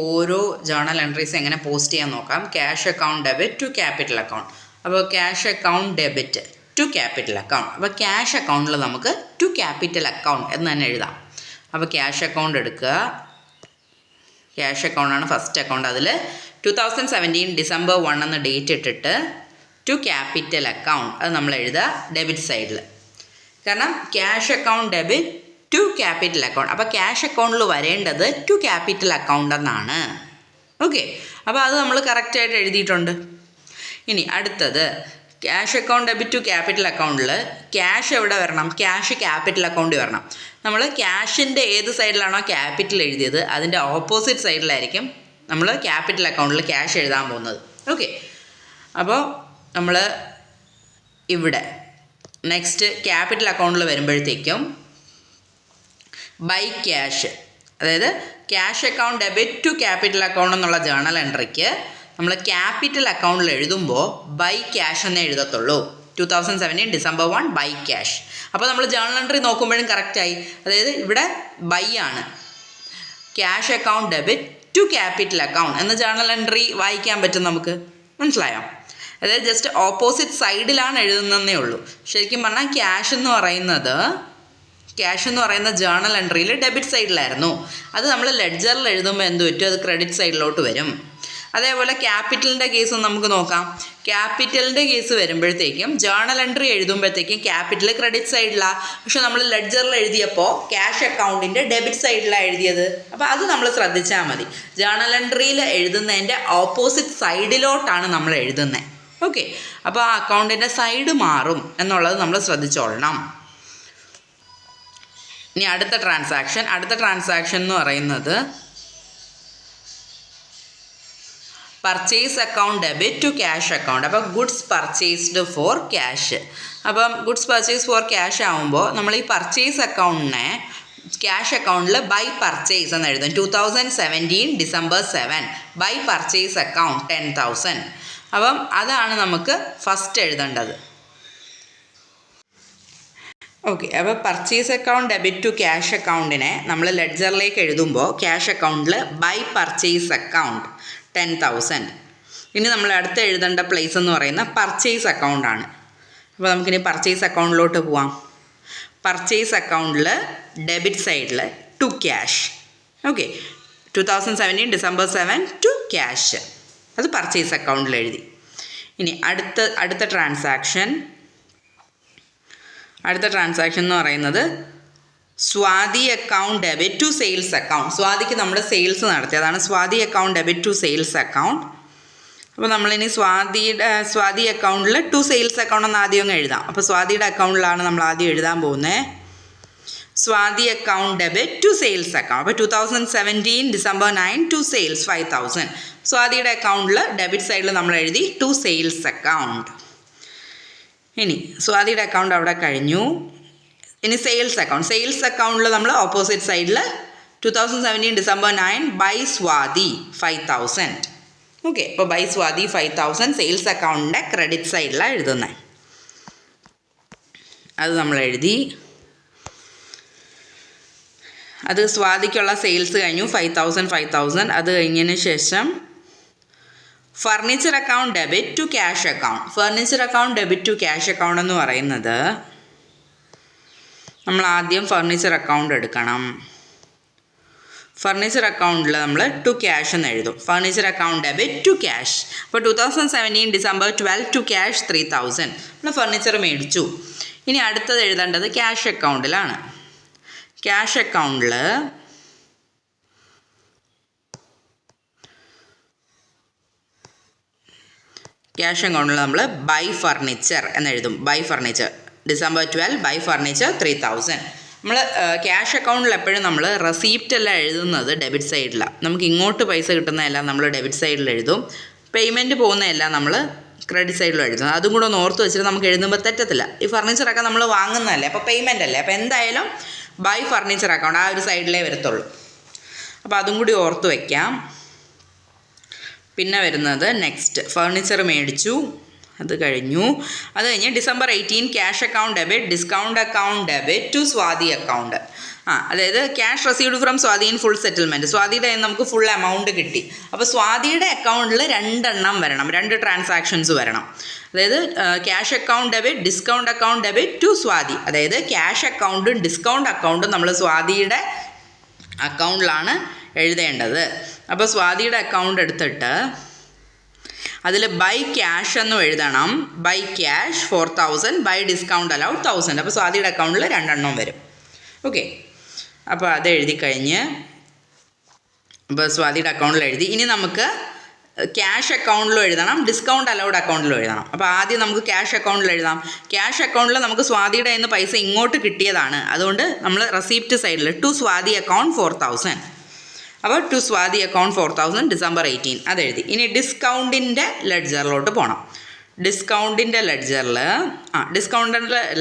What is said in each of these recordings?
ഓരോ journal entries എങ്ങനെ post ചെയ്യാൻ നോക്കാം. Cash account debit to capital account. അപ്പോൾ cash account debit to capital account. അപ്പോൾ ക്യാഷ് അക്കൗണ്ടിൽ നമുക്ക് ടു ക്യാപിറ്റൽ അക്കൗണ്ട് എന്ന് തന്നെ എഴുതാം. അപ്പോൾ ക്യാഷ് അക്കൗണ്ട് എടുക്കുക. ക്യാഷ് അക്കൗണ്ടാണ് ഫസ്റ്റ് അക്കൗണ്ട്. അതിൽ 2017 December 1 എന്ന ഡേറ്റ് ഇട്ടിട്ട് ടു ക്യാപിറ്റൽ അക്കൗണ്ട് അത് നമ്മൾ എഴുതുക ഡെബിറ്റ് സൈഡിൽ. കാരണം cash account debit to capital account. അപ്പോൾ ക്യാഷ് അക്കൗണ്ടിൽ വരേണ്ടത് ടു ക്യാപിറ്റൽ അക്കൗണ്ട് എന്നാണ്. ഓക്കെ, അപ്പോൾ അത് നമ്മൾ കറക്റ്റായിട്ട് എഴുതിയിട്ടുണ്ട്. ഇനി അടുത്തത് cash account debit to capital അക്കൗണ്ടിൽ ക്യാഷ് എവിടെ വരണം? ക്യാഷ് ക്യാപിറ്റൽ അക്കൗണ്ടിൽ വരണം. നമ്മൾ ക്യാഷിൻ്റെ ഏത് സൈഡിലാണോ ക്യാപിറ്റൽ എഴുതിയത് അതിൻ്റെ ഓപ്പോസിറ്റ് സൈഡിലായിരിക്കും നമ്മൾ ക്യാപിറ്റൽ അക്കൗണ്ടിൽ ക്യാഷ് എഴുതാൻ പോകുന്നത്. ഓക്കെ, അപ്പോൾ നമ്മൾ ഇവിടെ നെക്സ്റ്റ് ക്യാപിറ്റൽ അക്കൗണ്ടിൽ വരുമ്പോഴത്തേക്കും ബൈ ക്യാഷ്, അതായത് cash account debit to capital account എന്നുള്ള ജേണൽ എൻട്രിക്ക് നമ്മൾ ക്യാപിറ്റൽ അക്കൗണ്ടിൽ എഴുതുമ്പോൾ ബൈ ക്യാഷ് എന്നേ എഴുതത്തുള്ളൂ. 2017 December 1 ബൈ ക്യാഷ്. അപ്പോൾ നമ്മൾ ജേണൽ എൻട്രി നോക്കുമ്പോഴും കറക്റ്റായി. അതായത് ഇവിടെ ബൈ ആണ്. Cash account debit to capital account എന്ന ജേണൽ എൻട്രി വായിക്കാൻ പറ്റും നമുക്ക്. മനസ്സിലായോ? അതായത് ജസ്റ്റ് ഓപ്പോസിറ്റ് സൈഡിലാണ് എഴുതുന്നതേ ഉള്ളൂ. ശരിക്കും പറഞ്ഞാൽ ക്യാഷ് എന്ന് പറയുന്ന ജേണൽ എൻട്രിയിൽ ഡെബിറ്റ് സൈഡിലായിരുന്നു. അത് നമ്മൾ ലെഡ്ജറിൽ എഴുതുമ്പോൾ എന്ത് പറ്റും? അത് ക്രെഡിറ്റ് സൈഡിലോട്ട് വരും. അതേപോലെ ക്യാപിറ്റലിൻ്റെ കേസ് നമുക്ക് നോക്കാം. ക്യാപിറ്റലിൻ്റെ കേസ് വരുമ്പോഴത്തേക്കും ജേണൽ എൻട്രി എഴുതുമ്പോഴത്തേക്കും ക്യാപിറ്റൽ ക്രെഡിറ്റ് സൈഡിലാണ്. പക്ഷെ നമ്മൾ ലെഡ്ജറിൽ എഴുതിയപ്പോൾ ക്യാഷ് അക്കൗണ്ടിൻ്റെ ഡെബിറ്റ് സൈഡിലാണ് എഴുതിയത്. അപ്പോൾ അത് നമ്മൾ ശ്രദ്ധിച്ചാൽ മതി. ജേണൽ എൻട്രിയിൽ എഴുതുന്നതിൻ്റെ ഓപ്പോസിറ്റ് സൈഡിലോട്ടാണ് നമ്മൾ എഴുതുന്നത്. ഓക്കെ, അപ്പോൾ ആ അക്കൗണ്ടിൻ്റെ സൈഡ് മാറും എന്നുള്ളത് നമ്മൾ ശ്രദ്ധിച്ചോളണം. ഇനി അടുത്ത ട്രാൻസാക്ഷൻ എന്ന് പറയുന്നത് purchase account debit to cash account. അപ്പോൾ ഗുഡ്സ് പർച്ചേസ്ഡ് ഫോർ ക്യാഷ്. അപ്പം ഗുഡ്സ് പർച്ചേസ് ഫോർ ക്യാഷ് ആകുമ്പോൾ നമ്മൾ ഈ പർച്ചേസ് അക്കൗണ്ടിനെ ക്യാഷ് അക്കൗണ്ടിൽ ബൈ പർച്ചേസ് എന്ന് എഴുതും. 2017 December 7 ബൈ പർച്ചേസ് അക്കൗണ്ട് 10,000. അപ്പം അതാണ് നമുക്ക് ഫസ്റ്റ് എഴുതേണ്ടത്. ഓക്കെ, അപ്പോൾ purchase account debit to cash അക്കൗണ്ടിനെ നമ്മൾ ലെഡ്ജറിലേക്ക് എഴുതുമ്പോൾ ക്യാഷ് അക്കൗണ്ടിൽ ബൈ പർച്ചേസ് അക്കൗണ്ട് 10,000. ഇനി നമ്മൾ അടുത്ത് എഴുതേണ്ട പ്ലേസ് എന്ന് പറയുന്ന പർച്ചേസ് അക്കൗണ്ടാണ്. അപ്പോൾ നമുക്കിനി പർച്ചേസ് അക്കൗണ്ടിലോട്ട് പോവാം. പർച്ചേസ് അക്കൗണ്ടിൽ ഡെബിറ്റ് സൈഡിൽ to cash. Okay, 2017 December 7 to cash. അത് പർച്ചേസ് അക്കൗണ്ടിൽ എഴുതി. ഇനി അടുത്ത ട്രാൻസാക്ഷൻ എന്ന് പറയുന്നത് Swathi account debit to sales account. സ്വാതിക്ക് നമ്മൾ സെയിൽസ് നടത്തി, അതാണ് Swathi account debit to sales account. അപ്പോൾ നമ്മളിനി സ്വാതി അക്കൗണ്ടിൽ ടു സെയിൽസ് അക്കൗണ്ട് എന്ന് ആദ്യം അങ്ങ് എഴുതാം. അപ്പോൾ സ്വാതിയുടെ അക്കൗണ്ടിലാണ് നമ്മൾ ആദ്യം എഴുതാൻ പോകുന്നത്. Swathi account debit to sales account. അപ്പോൾ 2017 December 9 ടു സെയിൽസ് 5,000. സ്വാതിയുടെ അക്കൗണ്ടിൽ ഡെബിറ്റ് സൈഡിൽ നമ്മൾ എഴുതി ടു സെയിൽസ് അക്കൗണ്ട്. ഇനി സ്വാതിയുടെ അക്കൗണ്ട് അവിടെ കഴിഞ്ഞു. ഇനി സെയിൽസ് അക്കൗണ്ടിൽ നമ്മൾ ഓപ്പോസിറ്റ് സൈഡിൽ 2017 December 9 ബൈ സ്വാതി 5,000. ഓക്കെ, അപ്പോൾ ബൈ സ്വാതി 5,000 സെയിൽസ് അക്കൗണ്ടിൻ്റെ ക്രെഡിറ്റ് സൈഡിലാണ് എഴുതുന്നത്. അത് നമ്മൾ എഴുതി. അത് സ്വാതിക്കുള്ള സെയിൽസ് കഴിഞ്ഞു 5,000. അത് കഴിഞ്ഞതിന് ശേഷം furniture account debit to cash account. Furniture account debit to cash account എന്ന് പറയുന്നത് നമ്മൾ ആദ്യം ഫർണിച്ചർ അക്കൗണ്ട് എടുക്കണം. ഫർണിച്ചർ അക്കൗണ്ടിൽ നമ്മൾ ടു ക്യാഷ് എന്ന് എഴുതും. Furniture account debit to cash. അപ്പോൾ 2017 December 12 ടു ക്യാഷ് 3,000. നമ്മൾ ഫർണിച്ചർ മേടിച്ചു. ഇനി അടുത്തത് എഴുതേണ്ടത് ക്യാഷ് അക്കൗണ്ടിലാണ്. ക്യാഷ് അക്കൗണ്ടിൽ നമ്മൾ ബൈ ഫർണിച്ചർ എന്നെഴുതും. By furniture December 12 by furniture 3,000. നമ്മൾ ക്യാഷ് അക്കൗണ്ടിൽ എപ്പോഴും നമ്മൾ റെസീപ്റ്റ് എല്ലാം എഴുതുന്നത് ഡെബിറ്റ് സൈഡിലാണ്. നമുക്ക് ഇങ്ങോട്ട് പൈസ കിട്ടുന്നതെല്ലാം നമ്മൾ ഡെബിറ്റ് സൈഡിൽ എഴുതും. പേയ്മെൻറ്റ് പോകുന്നതെല്ലാം നമ്മൾ ക്രെഡിറ്റ് സൈഡിൽ എഴുതും. അതും കൂടെ ഒന്ന് ഓർത്ത് വെച്ചിട്ട് നമുക്ക് എഴുതുമ്പോൾ തെറ്റത്തില്ല. ഈ ഫർണിച്ചറൊക്കെ നമ്മൾ വാങ്ങുന്നതല്ലേ, അപ്പോൾ പേയ്മെൻ്റ് അല്ലേ, അപ്പോൾ എന്തായാലും ബൈ ഫർണിച്ചർ അക്കൗണ്ട് ആ ഒരു സൈഡിലേ വരത്തുള്ളൂ. അപ്പോൾ അതും കൂടി ഓർത്ത് വയ്ക്കാം. പിന്നെ വരുന്നത് നെക്സ്റ്റ് ഫർണിച്ചർ മേടിച്ചു, അത് കഴിഞ്ഞു. അത് കഴിഞ്ഞ് December 18 cash account debit discount account debit to Swathi account. അതായത് cash received from Swathi in full settlement. സ്വാതിയുടെ കയ്യിൽ നമുക്ക് ഫുൾ എമൗണ്ട് കിട്ടി. അപ്പോൾ സ്വാതിയുടെ അക്കൗണ്ടിൽ 2 എണ്ണം വരണം, 2 ട്രാൻസാക്ഷൻസ് വരണം. അതായത് cash account debit, discount account debit to Swathi. അതായത് ക്യാഷ് അക്കൗണ്ടും ഡിസ്കൗണ്ട് അക്കൗണ്ടും നമ്മൾ സ്വാതിയുടെ അക്കൗണ്ടിലാണ് എഴുതേണ്ടത്. അപ്പോൾ സ്വാതിയുടെ അക്കൗണ്ട് എടുത്തിട്ട് അതിൽ ബൈ ക്യാഷ് എന്നും എഴുതണം. By cash 4000, by discount allowed 1000. അപ്പോൾ സ്വാതിയുടെ അക്കൗണ്ടിൽ 2 എണ്ണം വരും. ഓക്കെ, അപ്പോൾ അത് എഴുതി കഴിഞ്ഞ് ഇപ്പോൾ സ്വാതിയുടെ അക്കൗണ്ടിൽ എഴുതി. ഇനി നമുക്ക് ക്യാഷ് അക്കൗണ്ടിലും എഴുതണം, ഡിസ്കൗണ്ട് അലൗഡ് അക്കൗണ്ടിലും എഴുതണം. അപ്പോൾ ആദ്യം നമുക്ക് ക്യാഷ് അക്കൗണ്ടിൽ എഴുതാം. ക്യാഷ് അക്കൗണ്ടിൽ നമുക്ക് സ്വാതിയുടെ കയ്യിൽ നിന്ന് പൈസ ഇങ്ങോട്ട് കിട്ടിയതാണ്. അതുകൊണ്ട് നമ്മൾ റെസിപ്റ്റ് സൈഡിൽ ടു സ്വാതി അക്കൗണ്ട് 4000. അപ്പോൾ ടു സ്വാതി അക്കൗണ്ട് 4000 December 18 അതെഴുതി. ഇനി ഡിസ്കൗണ്ടിൻ്റെ ലെഡ്ജറിലോട്ട് പോകണം. ഡിസ്കൗണ്ടിൻ്റെ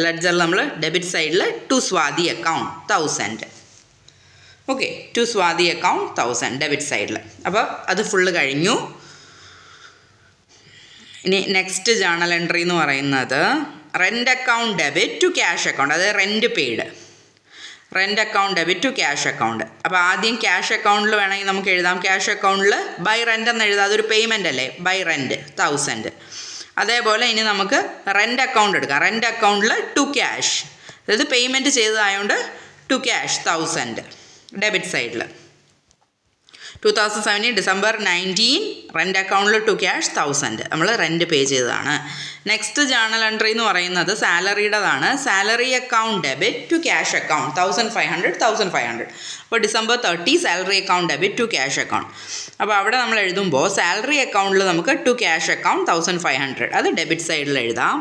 ലെഡ്ജറിൽ നമ്മൾ ഡെബിറ്റ് സൈഡിൽ to Swathi account 1000. Okay, to Swathi account 1000 debit സൈഡിൽ. അപ്പോൾ അത് ഫുള്ള് കഴിഞ്ഞു. ഇനി നെക്സ്റ്റ് ജേണൽ എൻട്രി എന്ന് പറയുന്നത് rent account debit to cash account. അതായത് rent paid, rent account debit to cash account. അപ്പോൾ ആദ്യം ക്യാഷ് അക്കൗണ്ടിൽ വേണമെങ്കിൽ നമുക്ക് എഴുതാം. ക്യാഷ് അക്കൗണ്ടിൽ ബൈ റെൻ്റ് എന്ന് എഴുതാം, അതൊരു പേയ്മെൻ്റ് അല്ലേ, ബൈ റെൻറ്റ് 1000. അതേപോലെ ഇനി നമുക്ക് റെൻ്റ് അക്കൗണ്ട് എടുക്കാം. റെൻ്റ് അക്കൗണ്ടിൽ ടു ക്യാഷ്, അതായത് പേയ്മെൻറ്റ് ചെയ്തതായതുകൊണ്ട് ടു ക്യാഷ് 1000 ഡെബിറ്റ് സൈഡിൽ. 2017 December 19 റെൻ്റ് അക്കൗണ്ടിൽ ടു ക്യാഷ് 1000 നമ്മൾ റെൻറ്റ് പേ ചെയ്തതാണ്. നെക്സ്റ്റ് ജേണൽ എൻട്രി എന്ന് പറയുന്നത് സാലറിയുടേതാണ്. Salary account debit to cash account 1500. അപ്പോൾ December 30 salary account debit to cash account. അപ്പോൾ അവിടെ നമ്മൾ എഴുതുമ്പോൾ സാലറി അക്കൗണ്ടിൽ നമുക്ക് ടു ക്യാഷ് അക്കൗണ്ട് 1500 അത് ഡെബിറ്റ് സൈഡിൽ എഴുതാം.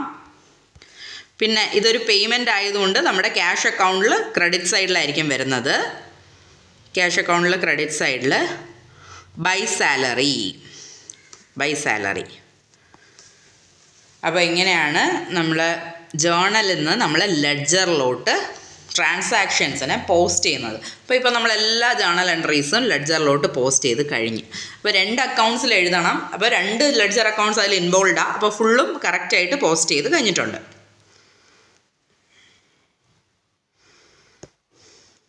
പിന്നെ ഇതൊരു പേയ്മെൻ്റ് ആയതുകൊണ്ട് നമ്മുടെ ക്യാഷ് അക്കൗണ്ടിൽ ക്രെഡിറ്റ് സൈഡിലായിരിക്കും വരുന്നത്. ക്യാഷ് അക്കൗണ്ടിൽ ക്രെഡിറ്റ് സൈഡിൽ ബൈ സാലറി. അപ്പോൾ ഇങ്ങനെയാണ് നമ്മൾ ജേണലിൽ നിന്ന് നമ്മൾ ലെഡ്ജറിലോട്ട് ട്രാൻസാക്ഷൻസിനെ പോസ്റ്റ് ചെയ്യുന്നത്. ഇപ്പോൾ നമ്മളെല്ലാ ജേണൽ എൻട്രീസും ലെഡ്ജറിലോട്ട് പോസ്റ്റ് ചെയ്ത് കഴിഞ്ഞു. അപ്പോൾ 2 അക്കൗണ്ട്സിൽ എഴുതണം. അപ്പോൾ 2 ലെഡ്ജർ അക്കൗണ്ട്സ് അതിൽ ഇൻവോൾവാണ്. അപ്പോൾ ഫുള്ളും കറക്റ്റായിട്ട് പോസ്റ്റ് ചെയ്ത് കഴിഞ്ഞിട്ടുണ്ട്.